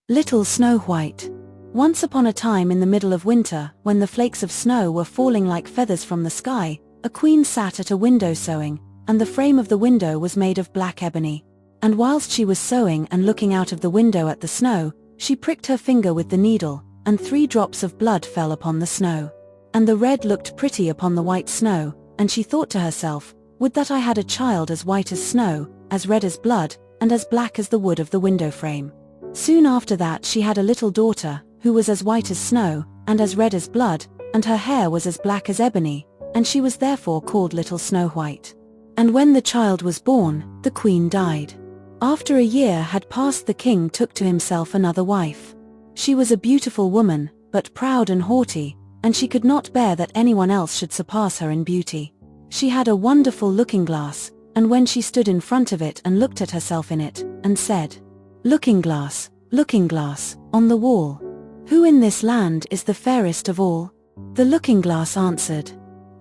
Little Snow White. Once upon a time in the middle of winter, when the flakes of snow were falling like feathers from the sky, a queen sat at a window sewing, and the frame of the window was made of black ebony. And whilst she was sewing and looking out of the window at the snow, she pricked her finger with the needle, and 3 drops of blood fell upon the snow. And the red looked pretty upon the white snow, and she thought to herself, "Would that I had a child as white as snow, as red as blood, and as black as the wood of the window frame." Soon after that she had a little daughter, who was as white as snow, and as red as blood, and her hair was as black as ebony, and she was therefore called Little Snow White. And when the child was born, the queen died. After a year had passed, the king took to himself another wife. She was a beautiful woman, but proud and haughty, and she could not bear that anyone else should surpass her in beauty. She had a wonderful looking-glass, and when she stood in front of it and looked at herself in it, and said, looking glass, on the wall, who in this land is the fairest of all?" The looking-glass answered,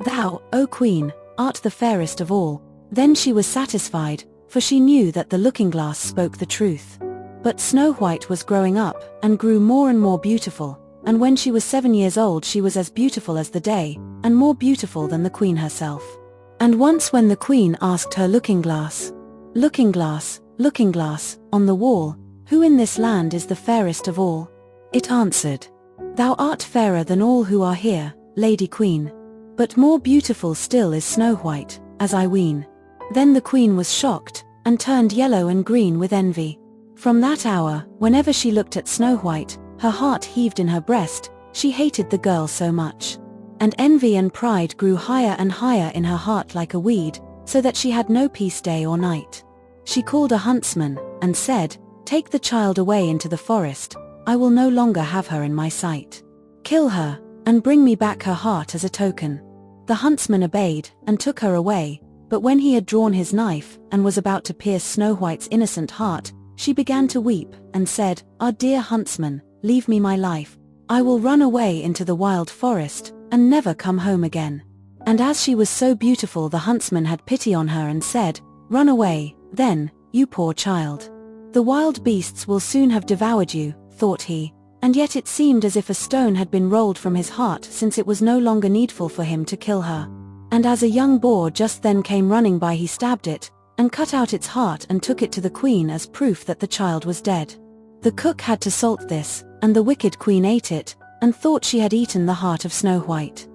"Thou, O Queen, art the fairest of all." Then she was satisfied, for she knew that the looking-glass spoke the truth. But Snow White was growing up, and grew more and more beautiful, and when she was 7 years old she was as beautiful as the day, and more beautiful than the queen herself. And once when the queen asked her looking-glass, "Looking glass, on the wall, who in this land is the fairest of all?" it answered, "Thou art fairer than all who are here, Lady Queen. But more beautiful still is Snow White, as I ween." Then the queen was shocked, and turned yellow and green with envy. From that hour, whenever she looked at Snow White, her heart heaved in her breast, she hated the girl so much. And envy and pride grew higher and higher in her heart like a weed, so that she had no peace day or night. She called a huntsman, and said, "Take the child away into the forest, I will no longer have her in my sight. Kill her, and bring me back her heart as a token." The huntsman obeyed, and took her away, but when he had drawn his knife, and was about to pierce Snow White's innocent heart, she began to weep, and said, "Ah, dear huntsman, leave me my life. I will run away into the wild forest, and never come home again." And as she was so beautiful, the huntsman had pity on her and said, "Run away, then, you poor child. The wild beasts will soon have devoured you," thought he, and yet it seemed as if a stone had been rolled from his heart, since it was no longer needful for him to kill her. And as a young boar just then came running by, he stabbed it, and cut out its heart and took it to the queen as proof that the child was dead. The cook had to salt this, and the wicked queen ate it, and thought she had eaten the heart of Snow White.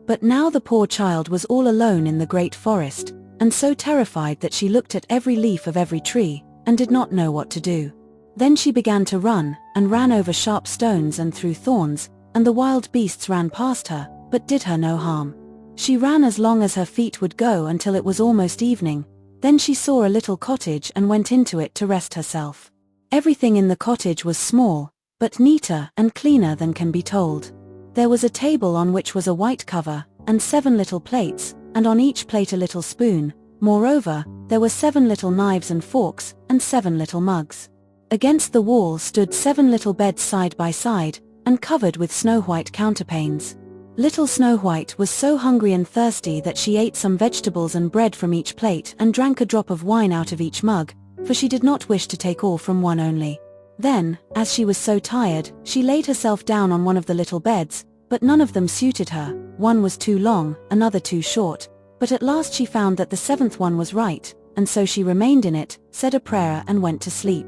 But now the poor child was all alone in the great forest, and so terrified that she looked at every leaf of every tree, and did not know what to do. Then she began to run, and ran over sharp stones and through thorns, and the wild beasts ran past her, but did her no harm. She ran as long as her feet would go until it was almost evening. Then she saw a little cottage and went into it to rest herself. Everything in the cottage was small, but neater and cleaner than can be told. There was a table on which was a white cover, and 7 little plates, and on each plate a little spoon. Moreover, there were 7 little knives and forks, and 7 little mugs. Against the wall stood 7 little beds side by side, and covered with snow white counterpanes. Little Snow White was so hungry and thirsty that she ate some vegetables and bread from each plate and drank a drop of wine out of each mug, for she did not wish to take all from one only. Then, as she was so tired, she laid herself down on one of the little beds, but none of them suited her. One was too long, another too short, but at last she found that the 7th one was right, and so she remained in it, said a prayer and went to sleep.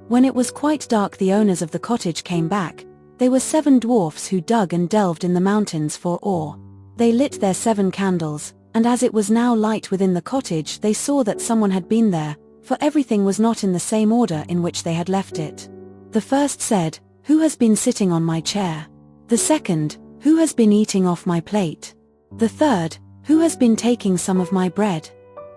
When it was quite dark, the owners of the cottage came back. They were 7 dwarfs who dug and delved in the mountains for ore. They lit their 7 candles, and as it was now light within the cottage, they saw that someone had been there, for everything was not in the same order in which they had left it. The first said, "Who has been sitting on my chair?" The second, "Who has been eating off my plate?" The third, "Who has been taking some of my bread?"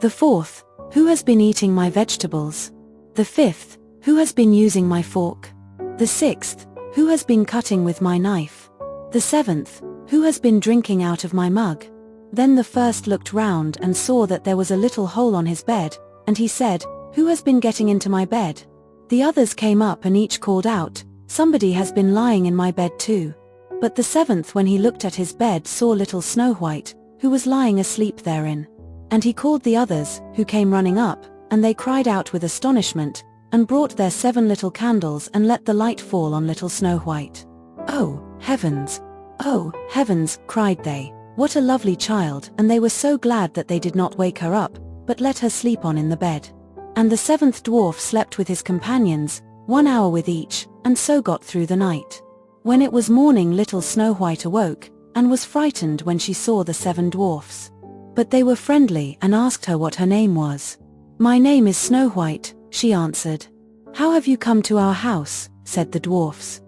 The fourth, "Who has been eating my vegetables?" The fifth, "Who has been using my fork?" The sixth, "Who has been cutting with my knife?" The 7th, "Who has been drinking out of my mug?" Then the first looked round and saw that there was a little hole on his bed, and he said, "Who has been getting into my bed?" The others came up and each called out, "Somebody has been lying in my bed too." But the 7th, when he looked at his bed, saw Little Snow White, who was lying asleep therein. And he called the others, who came running up, and they cried out with astonishment, and brought their 7 little candles and let the light fall on little Snow White. "Oh, heavens! Oh, heavens!" cried they. "What a lovely child!" And they were so glad that they did not wake her up, but let her sleep on in the bed. And the 7th dwarf slept with his companions, 1 hour with each, and so got through the night. When it was morning, little Snow White awoke, and was frightened when she saw the 7 dwarfs. But they were friendly and asked her what her name was. "My name is Snow White," she answered. "How have you come to our house?" said the dwarfs.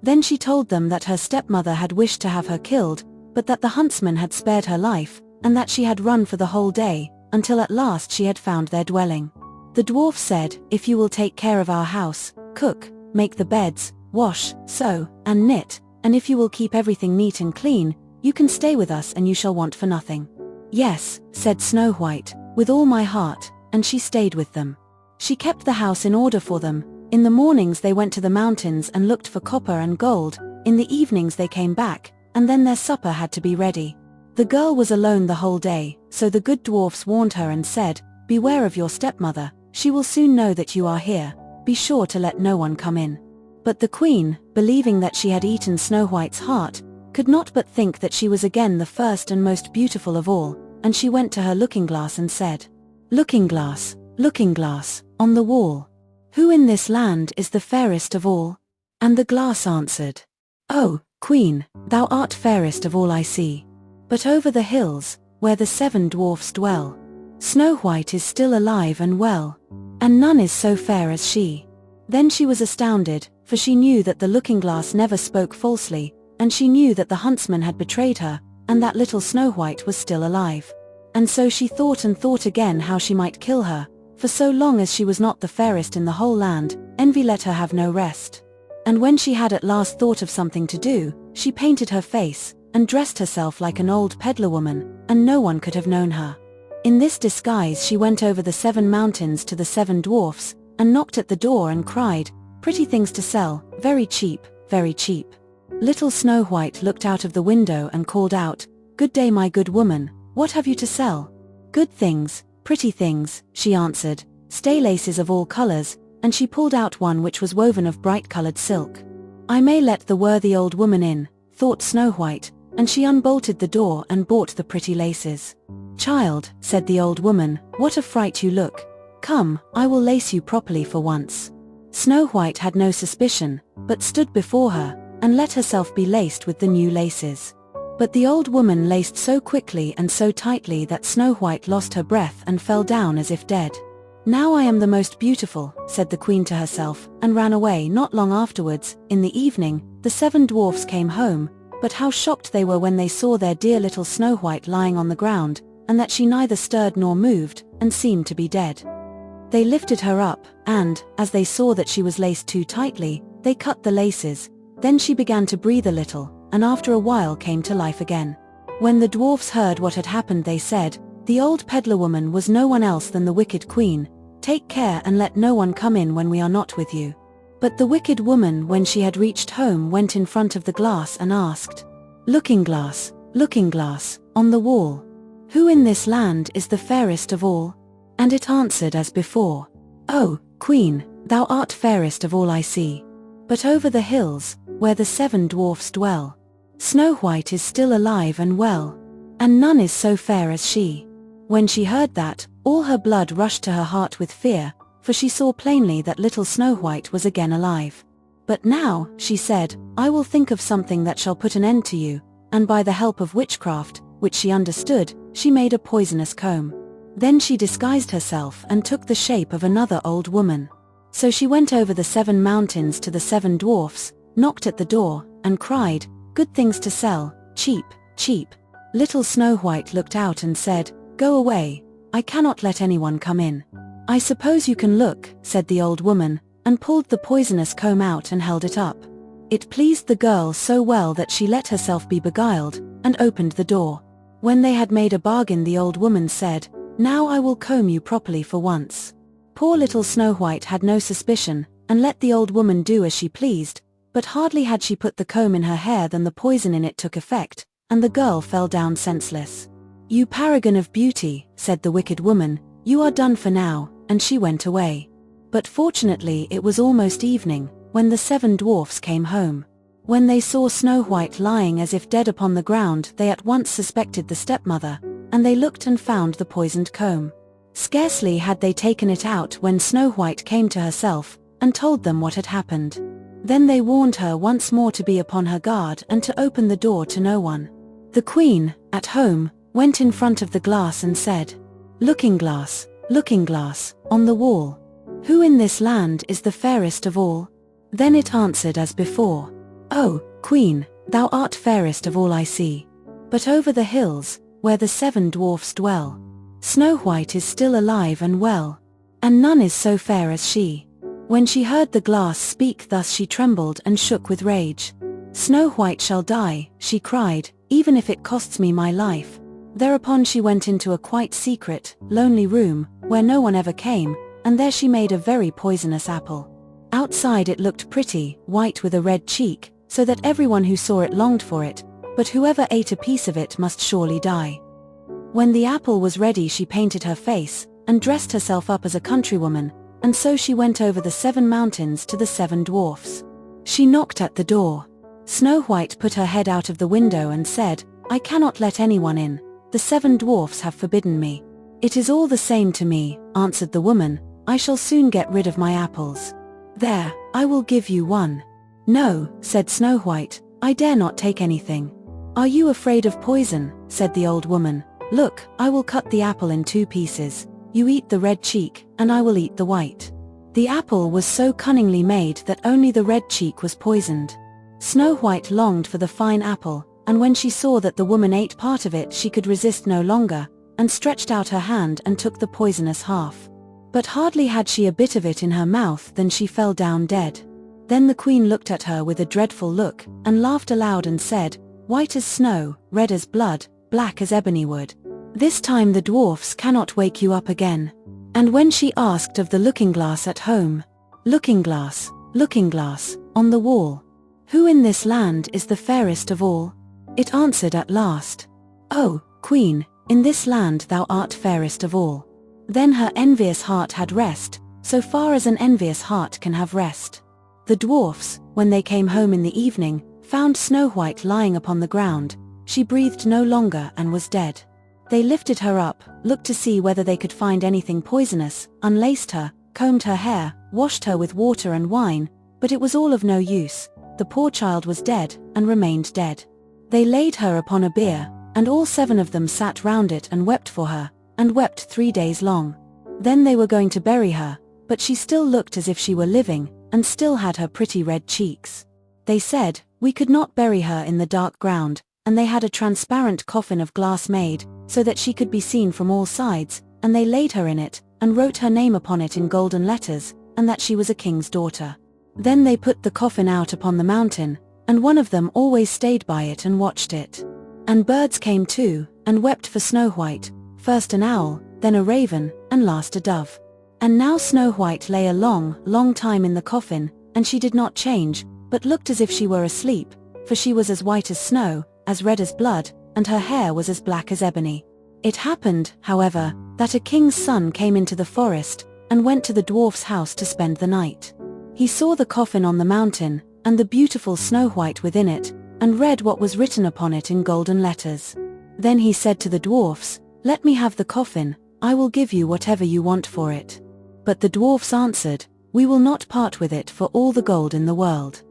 Then she told them that her stepmother had wished to have her killed, but that the huntsman had spared her life, and that she had run for the whole day, until at last she had found their dwelling. The dwarf said, "If you will take care of our house, cook, make the beds, wash, sew, and knit, and if you will keep everything neat and clean, you can stay with us and you shall want for nothing." "Yes," said Snow White, "with all my heart," and she stayed with them. She kept the house in order for them. In the mornings they went to the mountains and looked for copper and gold, in the evenings they came back, and then their supper had to be ready. The girl was alone the whole day, so the good dwarfs warned her and said, "Beware of your stepmother, she will soon know that you are here, be sure to let no one come in." But the queen, believing that she had eaten Snow White's heart, could not but think that she was again the first and most beautiful of all, and she went to her looking-glass and said, looking glass, on the wall, who in this land is the fairest of all?" And the glass answered, "Oh, Queen, thou art fairest of all I see. But over the hills, where the 7 dwarfs dwell, Snow White is still alive and well, and none is so fair as she." Then she was astounded, for she knew that the looking-glass never spoke falsely, and she knew that the huntsman had betrayed her, and that little Snow White was still alive. And so she thought and thought again how she might kill her, for so long as she was not the fairest in the whole land, envy let her have no rest. And when she had at last thought of something to do, she painted her face, and dressed herself like an old peddler woman, and no one could have known her. In this disguise she went over the 7 mountains to the 7 dwarfs, and knocked at the door and cried, "Pretty things to sell, very cheap, very cheap." Little Snow White looked out of the window and called out, "Good day, my good woman, what have you to sell?" "Good things, pretty things," she answered, "stay laces of all colors," and she pulled out one which was woven of bright-colored silk. "I may let the worthy old woman in," thought Snow White, and she unbolted the door and bought the pretty laces. "Child," said the old woman, "what a fright you look. Come, I will lace you properly for once." Snow White had no suspicion, but stood before her, and let herself be laced with the new laces. But the old woman laced so quickly and so tightly that Snow White lost her breath and fell down as if dead. "Now I am the most beautiful," said the queen to herself, and ran away. Not long afterwards, in the evening, the 7 dwarfs came home, but how shocked they were when they saw their dear little Snow White lying on the ground, and that she neither stirred nor moved, and seemed to be dead. They lifted her up, and, as they saw that she was laced too tightly, they cut the laces. Then she began to breathe a little, and after a while came to life again. When the dwarfs heard what had happened, they said, "The old peddler woman was no one else than the wicked queen. Take care and let no one come in when we are not with you." But the wicked woman, when she had reached home, went in front of the glass and asked, looking glass, on the wall, who in this land is the fairest of all?" And it answered as before, "Oh, Queen, thou art fairest of all I see. But over the hills, where the 7 dwarfs dwell, Snow White is still alive and well, and none is so fair as she." When she heard that, all her blood rushed to her heart with fear, for she saw plainly that little Snow White was again alive. "But now," she said, "I will think of something that shall put an end to you," and by the help of witchcraft, which she understood, she made a poisonous comb. Then she disguised herself and took the shape of another old woman. So she went over the 7 mountains to the 7 dwarfs, knocked at the door, and cried, "Good things to sell, cheap, cheap." Little Snow White looked out and said, "Go away, I cannot let anyone come in." "I suppose you can look," said the old woman, and pulled the poisonous comb out and held it up. It pleased the girl so well that she let herself be beguiled, and opened the door. When they had made a bargain, the old woman said, "Now I will comb you properly for once." Poor little Snow White had no suspicion, and let the old woman do as she pleased, but hardly had she put the comb in her hair than the poison in it took effect, and the girl fell down senseless. "You paragon of beauty," said the wicked woman, "you are done for now," and she went away. But fortunately it was almost evening, when the 7 dwarfs came home. When they saw Snow White lying as if dead upon the ground, they at once suspected the stepmother, and they looked and found the poisoned comb. Scarcely had they taken it out when Snow White came to herself, and told them what had happened. Then they warned her once more to be upon her guard and to open the door to no one. The queen, at home, went in front of the glass and said, looking glass, on the wall, who in this land is the fairest of all? Then it answered as before, oh, queen, thou art fairest of all I see. But over the hills, where the 7 dwarfs dwell, Snow White is still alive and well, and none is so fair as she. When she heard the glass speak thus she trembled and shook with rage. Snow White shall die, she cried, even if it costs me my life. Thereupon she went into a quite secret, lonely room, where no one ever came, and there she made a very poisonous apple. Outside it looked pretty, white with a red cheek, so that everyone who saw it longed for it, but whoever ate a piece of it must surely die. When the apple was ready she painted her face, and dressed herself up as a countrywoman, and so she went over the 7 mountains to the 7 dwarfs. She knocked at the door. Snow White put her head out of the window and said, I cannot let anyone in, the 7 dwarfs have forbidden me. It is all the same to me, answered the woman, I shall soon get rid of my apples. There, I will give you one. No, said Snow White, I dare not take anything. Are you afraid of poison? Said the old woman. Look, I will cut the apple in 2 pieces. You eat the red cheek, and I will eat the white. The apple was so cunningly made that only the red cheek was poisoned. Snow White longed for the fine apple, and when she saw that the woman ate part of it she could resist no longer, and stretched out her hand and took the poisonous half. But hardly had she a bit of it in her mouth than she fell down dead. Then the queen looked at her with a dreadful look, and laughed aloud and said, white as snow, red as blood, black as ebony wood. This time the dwarfs cannot wake you up again. And when she asked of the looking-glass at home, looking glass, on the wall, who in this land is the fairest of all? It answered at last, oh, queen, in this land thou art fairest of all. Then her envious heart had rest, so far as an envious heart can have rest. The dwarfs, when they came home in the evening, found Snow White lying upon the ground. She breathed no longer and was dead. They lifted her up, looked to see whether they could find anything poisonous, unlaced her, combed her hair, washed her with water and wine, but it was all of no use. The poor child was dead, and remained dead. They laid her upon a bier, and all 7 of them sat round it and wept for her, and wept 3 days long. Then they were going to bury her, but she still looked as if she were living, and still had her pretty red cheeks. They said, we could not bury her in the dark ground, and they had a transparent coffin of glass made, so that she could be seen from all sides, and they laid her in it, and wrote her name upon it in golden letters, and that she was a king's daughter. Then they put the coffin out upon the mountain, and one of them always stayed by it and watched it. And birds came too, and wept for Snow White, first an owl, then a raven, and last a dove. And now Snow White lay a long time in the coffin, and she did not change, but looked as if she were asleep, for she was as white as snow, as red as blood, and her hair was as black as ebony. It happened, however, that a king's son came into the forest, and went to the dwarf's house to spend the night. He saw the coffin on the mountain, and the beautiful Snow White within it, and read what was written upon it in golden letters. Then he said to the dwarfs, let me have the coffin, I will give you whatever you want for it. But the dwarfs answered, we will not part with it for all the gold in the world.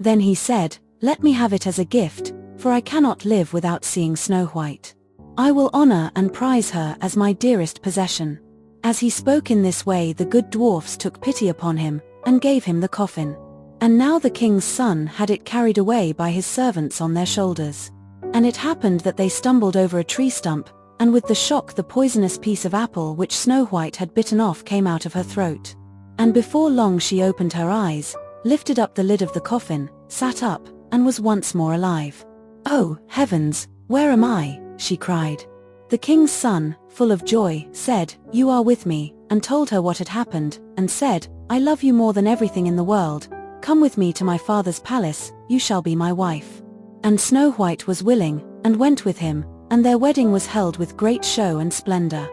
Then he said, let me have it as a gift, for I cannot live without seeing Snow White. I will honor and prize her as my dearest possession. As he spoke in this way the good dwarfs took pity upon him, and gave him the coffin. And now the king's son had it carried away by his servants on their shoulders. And it happened that they stumbled over a tree stump, and with the shock the poisonous piece of apple which Snow White had bitten off came out of her throat. And before long she opened her eyes, lifted up the lid of the coffin, sat up, and was once more alive. Oh, heavens, where am I? She cried. The king's son, full of joy, said, you are with me, and told her what had happened, and said, I love you more than everything in the world. Come with me to my father's palace, you shall be my wife. And Snow White was willing, and went with him, and their wedding was held with great show and splendor.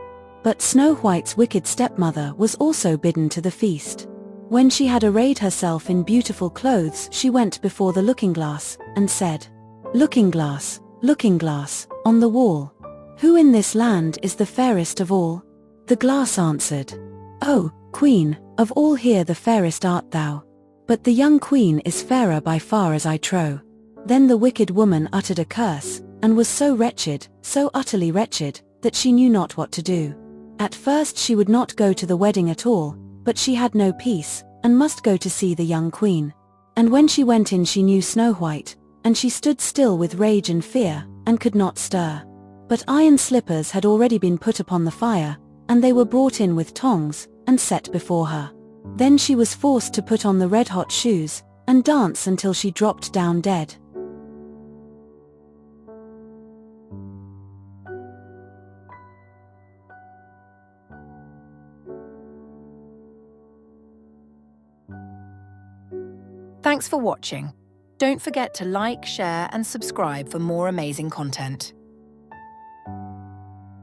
But Snow White's wicked stepmother was also bidden to the feast. When she had arrayed herself in beautiful clothes, she went before the looking-glass and said, looking glass, on the wall, who in this land is the fairest of all? The glass answered, O, Queen, of all here the fairest art thou. But the young queen is fairer by far as I trow. Then the wicked woman uttered a curse, and was so wretched, so utterly wretched, that she knew not what to do. At first she would not go to the wedding at all, but she had no peace, and must go to see the young queen. And when she went in she knew Snow White, and she stood still with rage and fear, and could not stir. But iron slippers had already been put upon the fire, and they were brought in with tongs, and set before her. Then she was forced to put on the red-hot shoes, and dance until she dropped down dead. Thanks for watching. Don't forget to like, share, and subscribe for more amazing content.